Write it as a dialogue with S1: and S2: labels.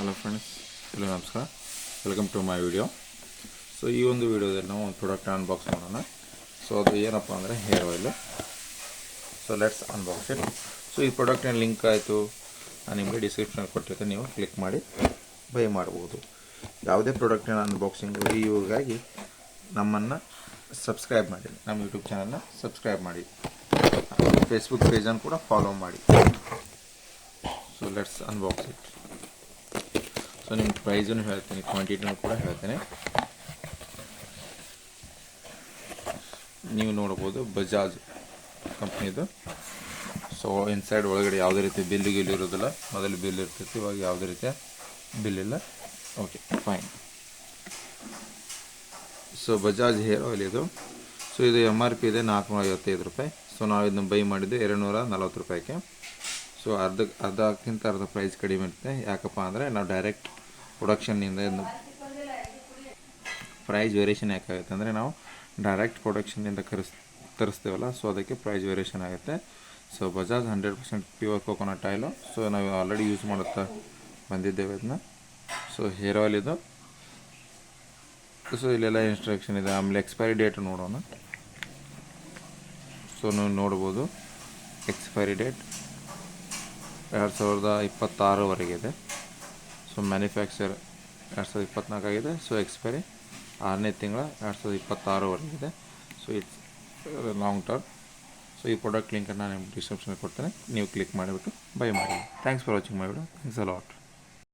S1: Hello friends, ಎಲ್ಲರೂ ನಮಸ್ಕಾರ. Welcome to my video. So ಈ ಒಂದು ವಿಡಿಯೋದಲ್ಲಿ ನಾವು ಒಂದು ಪ್ರಾಡಕ್ಟ್ ಅನ್ಬಾಕ್ಸ್ ಮಾಡೋಣ. ಸೊ ಅದು ಏನಪ್ಪ ಅಂದರೆ hair oil. So let's unbox it. So ಈ ಪ್ರಾಡಕ್ಟಿನ ಲಿಂಕ್ ಆಯಿತು ನಾನು ನಿಮಗೆ ಡಿಸ್ಕ್ರಿಪ್ಷನ್ ಕೊಟ್ಟಿರ್ತೀನಿ, ನೀವು ಕ್ಲಿಕ್ ಮಾಡಿ ಬೈ ಮಾಡ್ಬೋದು. ಯಾವುದೇ ಪ್ರಾಡಕ್ಟಿನ ಅನ್ಬಾಕ್ಸಿಂಗ್ ರಿವ್ಯೂಗಾಗಿ ನಮ್ಮನ್ನು ಸಬ್ಸ್ಕ್ರೈಬ್ ಮಾಡಿ, ನಮ್ಮ ಯೂಟ್ಯೂಬ್ ಚಾನಲ್ನ ಸಬ್ಸ್ಕ್ರೈಬ್ ಮಾಡಿ, ಫೇಸ್ಬುಕ್ ಪೇಜನ್ನು ಕೂಡ ಫಾಲೋ ಮಾಡಿ. So let's unbox it. So ನಿಮ್ಮ ಪ್ರೈಸನ್ನು ಹೇಳ್ತೀನಿ, ಕ್ವಾಂಟಿಟಿನೂ ಕೂಡ ಹೇಳ್ತೇನೆ. ನೀವು ನೋಡ್ಬೋದು ಬಜಾಜ್ ಕಂಪ್ನಿದು. ಸೊ ಇನ್ಸೈಡ್ ಒಳಗಡೆ ಯಾವುದೇ ರೀತಿ ಬಿಲ್ ಇರೋದಿಲ್ಲ. ಮೊದಲು ಬಿಲ್ ಇರ್ತೈತಿ, ಇವಾಗ ಯಾವುದೇ ರೀತಿಯ ಬಿಲ್ ಇಲ್ಲ. Okay, fine. So Bajaj hair oil ಇದು. ಸೊ ಇದು MRP ಇದೆ ₹455. ಸೊ ನಾವು ಇದನ್ನು ಬೈ ಮಾಡಿದ್ದು ₹240. ಸೊ ಅರ್ಧಕ್ಕಿಂತ ಅರ್ಧ ಪ್ರೈಸ್ ಕಡಿಮೆ ಇರುತ್ತೆ. ಯಾಕಪ್ಪ ಅಂದರೆ ನಾವು ಡೈರೆಕ್ಟ್ ಪ್ರೊಡಕ್ಷನ್ನಿಂದ ಪ್ರೈಸ್ ವೇರಿಯೇಷನ್ ಯಾಕಾಗುತ್ತೆ ಅಂದರೆ ನಾವು ಡೈರೆಕ್ಟ್ ಪ್ರೊಡಕ್ಷನ್ನಿಂದ ತರಿಸ್ತೇವಲ್ಲ, ಸೊ ಅದಕ್ಕೆ ಪ್ರೈಸ್ ವೇರಿಯೇಷನ್ ಆಗುತ್ತೆ. So Bajaj 100% pure coconut oil. So ನಾವು ಆಲ್ರೆಡಿ ಯೂಸ್ ಮಾಡುತ್ತಾ ಬಂದಿದ್ದೇವೆ ಇದನ್ನ. ಸೊ ಹೇರ್ ಆಯಿಲ್ ಇದು. ಸೊ ಇಲ್ಲೆಲ್ಲ ಇನ್ಸ್ಟ್ರಕ್ಷನ್ ಇದೆ. ಆಮೇಲೆ ಎಕ್ಸ್ಪೈರಿ ಡೇಟ್ ನೋಡೋಣ. ಸೊ ನೀವು ನೋಡ್ಬೋದು ಎಕ್ಸ್ಪೈರಿ ಡೇಟ್ 2026ವರೆಗೆ ಇದೆ. ಸೊ ಮ್ಯಾನುಫ್ಯಾಕ್ಚರ್ 2024 ಆಗಿದೆ. ಸೊ ಎಕ್ಸ್ಪೈರಿ 6ನೇ ತಿಂಗಳ 2026ವರೆಗೆ ಇದೆ. So it's long term. So ಈ ಪ್ರಾಡಕ್ಟ್ ಲಿಂಕನ್ನು ನಾನು ನಿಮ್ಗೆ ಡಿಸ್ಕ್ರಿಪ್ಷನ್ ಕೊಡ್ತೇನೆ, ನೀವು ಕ್ಲಿಕ್ ಮಾಡಿಬಿಟ್ಟು ಬೈ ಮಾಡಿ. Thanks for watching my video. Thanks a lot.